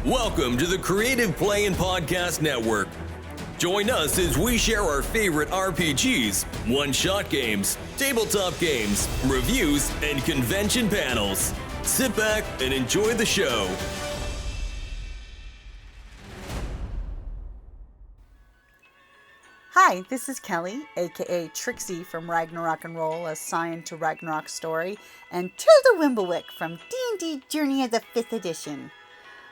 Welcome to the Creative Play and Podcast Network. Join us as we share our favorite RPGs, one-shot games, tabletop games, reviews, and convention panels. Sit back and enjoy the show. Hi, this is Kelly, aka Trixie from Ragnarok and Roll, assigned to Ragnarok Story, and Tilda Wimblewick from D&D Journey of the 5th Edition.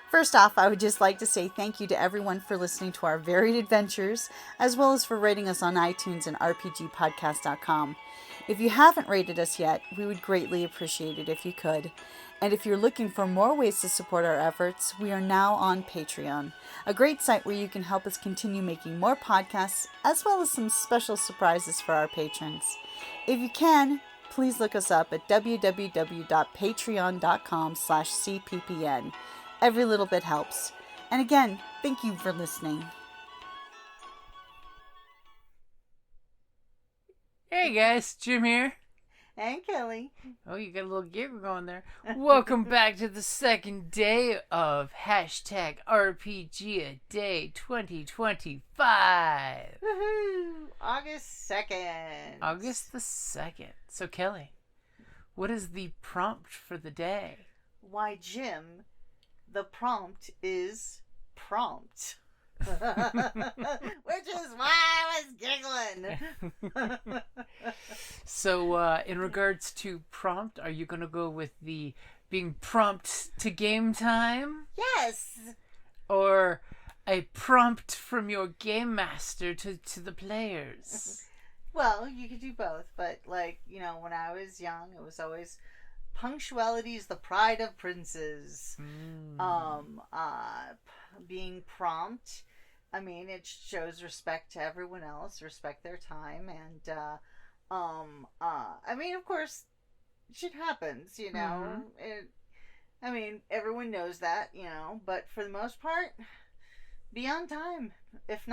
First off, I would just like to say thank you to everyone for listening to our varied adventures, as well as for rating us on iTunes and RPGpodcast.com. If you haven't rated us yet, we would greatly appreciate it if you could. And if you're looking for more ways to support our efforts, we are now on Patreon, a great site where you can help us continue making more podcasts, as well as some special surprises for our patrons. If you can, please look us up at www.patreon.com/cppn. Every little bit helps. And again, thank you for listening. Hey guys, Jim here. And Kelly. Oh, you got a little giggle going there. Welcome back to the second day of #RPGaDAY2025. Woohoo! August 2nd. August the 2nd. So Kelly, what is the prompt for the day? Why, Jim, the prompt is prompt. Which is why I was giggling. So, in regards to prompt, are you going to go with the being prompt to game time? Yes. Or a prompt from your game master to the players? Well, you could do both, but when I was young, it was always punctuality is the pride of princes. Being prompt, I mean, it shows respect to everyone else, respect their time, and I mean, of course, shit happens, you know. Everyone knows that, you know, but for the most part, be on time. If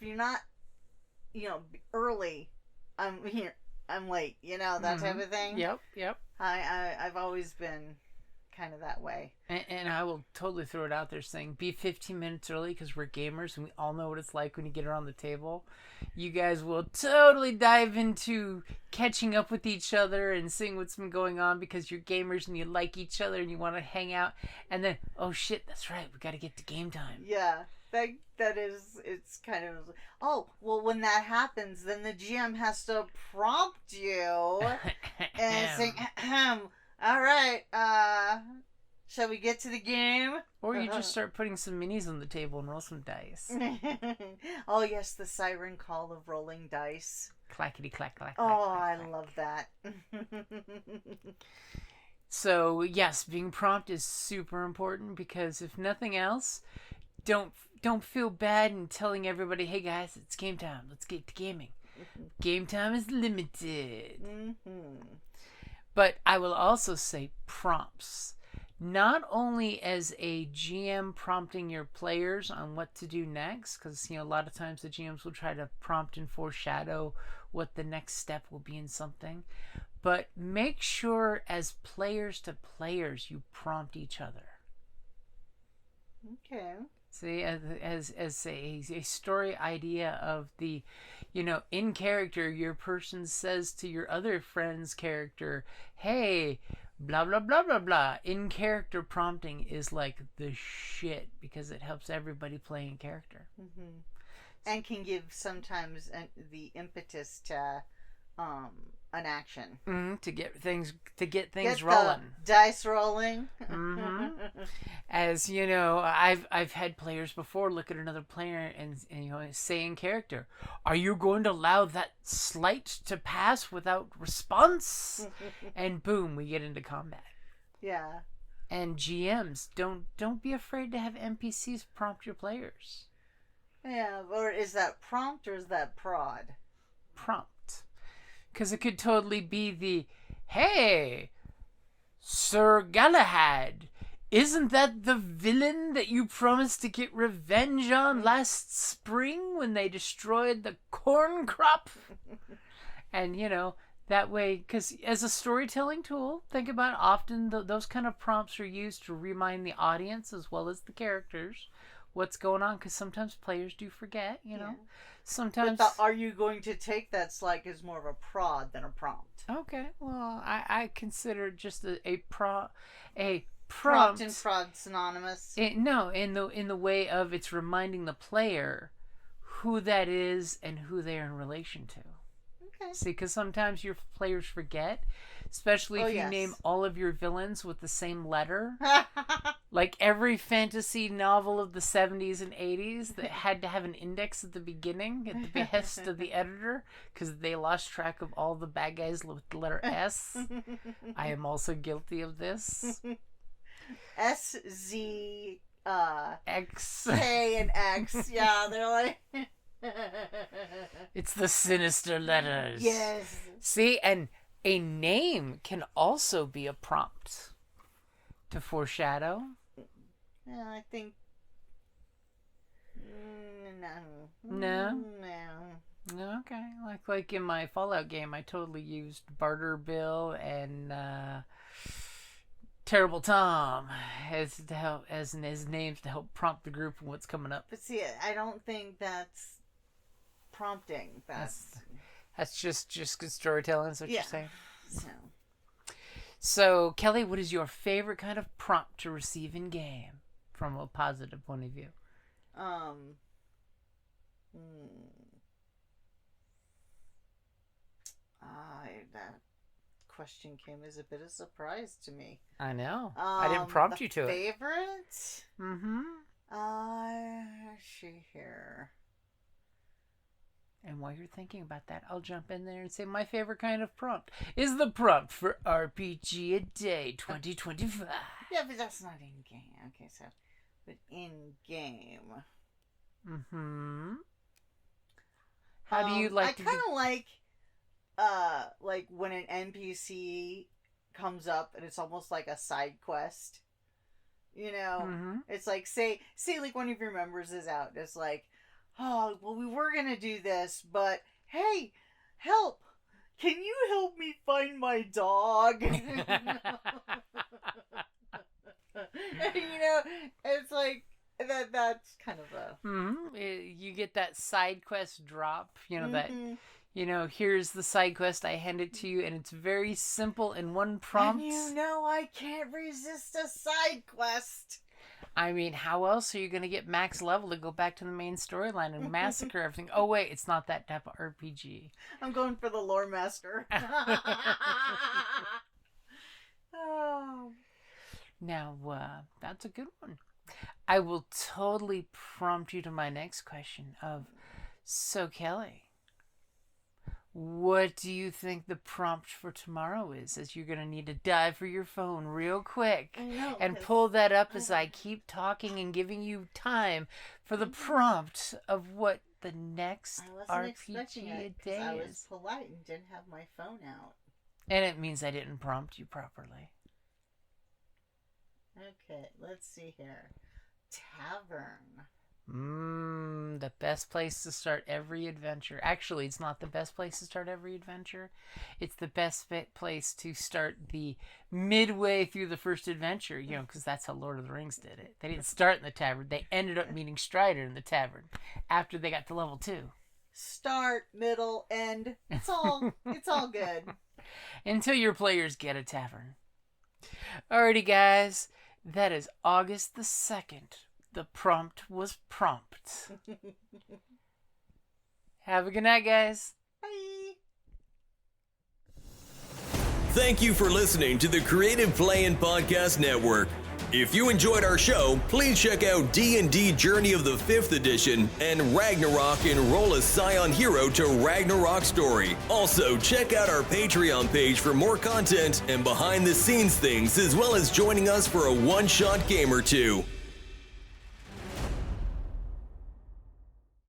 you're not, early, I'm here. I'm late, that type of thing. Yep. I've always been kind of that way. And I will totally throw it out there saying be 15 minutes early because we're gamers and we all know what it's like when you get around the table. You guys will totally dive into catching up with each other and seeing what's been going on because you're gamers and you like each other and you want to hang out. And then, oh shit, that's right, we got to get to game time. Yeah. It's kind of, oh, well, when that happens, then the GM has to prompt you and say, all right, shall we get to the game? Or you just start putting some minis on the table and roll some dice. Oh, yes, the siren call of rolling dice. Clackety clack clack. Oh, clack, I love that. So, yes, being prompt is super important because if nothing else, don't feel bad in telling everybody, hey guys, it's game time. Let's get to gaming. Game time is limited. But I will also say prompts. Not only as a GM prompting your players on what to do next, because a lot of times the GMs will try to prompt and foreshadow what the next step will be in something. But make sure as players to players you prompt each other. Okay. See, as a story idea of the, in character, your person says to your other friend's character, hey, blah, blah, blah, blah, blah. In character prompting is like the shit because it helps everybody play in character. Mm-hmm. And can give sometimes the impetus to an action. To get things rolling. The dice rolling. As you know, I've had players before look at another player and say in character, "Are you going to allow that slight to pass without response?" And boom, we get into combat. Yeah. And GMs, don't be afraid to have NPCs prompt your players. Yeah, or is that prompt or is that prod? Prompt. Because it could totally be the, hey, Sir Galahad, isn't that the villain that you promised to get revenge on last spring when they destroyed the corn crop? And, That way, because as a storytelling tool, think about often those kind of prompts are used to remind the audience as well as the characters what's going on, because sometimes players do forget, you know. Sometimes. But the, are you going to take that slide is more of a prod than a prompt? Okay, well, I consider just a prompt. Prompt and prod synonymous. No, in the way of it's reminding the player who that is and who they are in relation to. Okay. See, because sometimes your players forget, especially if you name all of your villains with the same letter. Like every fantasy novel of the 70s and 80s that had to have an index at the beginning at the behest of the editor because they lost track of all the bad guys with the letter S. I am also guilty of this. S, Z, X. K, and X. Yeah, they're like... It's the sinister letters. Yes. See, and a name can also be a prompt to foreshadow. Yeah, I think... No? No. Okay. Like in my Fallout game, I totally used Barter Bill and Terrible Tom as his names to help prompt the group and what's coming up. But see, I don't think that's prompting. That's just good storytelling. Is what you're saying. So, Kelly, what is your favorite kind of prompt to receive in game from a positive point of view? That question came as a bit of surprise to me. I know. I didn't prompt you to it. Favorite? Mm-hmm. See here. And while you're thinking about that, I'll jump in there and say my favorite kind of prompt is the prompt for RPG-A-Day 2025. Yeah, but that's not in game. Okay, so, but in game. Mm-hmm. How do you like to? I kind of like when an NPC comes up and it's almost like a side quest. You know, it's like say like one of your members is out. It's like, oh, well, we were gonna do this, but hey, help! Can you help me find my dog? You know, it's like that's kind of a you get that side quest drop. You know that. You know, here's the side quest. I hand it to you, and it's very simple in one prompt. And you know I can't resist a side quest. I mean, how else are you going to get max level to go back to the main storyline and massacre everything? Oh, wait, it's not that type of RPG. I'm going for the lore master. Oh. Now, that's a good one. I will totally prompt you to my next question of, so Kelly, what do you think the prompt for tomorrow is? As you're going to need to dive for your phone real quick and pull that up as I keep talking and giving you time for the prompt of what the next RPG-A-Day is. I was polite and didn't have my phone out. And it means I didn't prompt you properly. Okay, let's see here. Tavern. The best place to start every adventure. Actually, it's not the best place to start every adventure. It's the best place to start the midway through the first adventure, you know, because that's how Lord of the Rings did it. They didn't start in the tavern. They ended up meeting Strider in the tavern after they got to level 2. Start, middle, end. It's all good. Until your players get a tavern. Alrighty, guys. That is August the 2nd. The prompt was prompt. Have a good night, guys. Bye. Thank you for listening to the Creative Playing Podcast Network. If you enjoyed our show, please check out D&D Journey of the 5th Edition and Ragnarok Enroll a Scion Hero to Ragnarok Story. Also, check out our Patreon page for more content and behind-the-scenes things, as well as joining us for a one-shot game or two.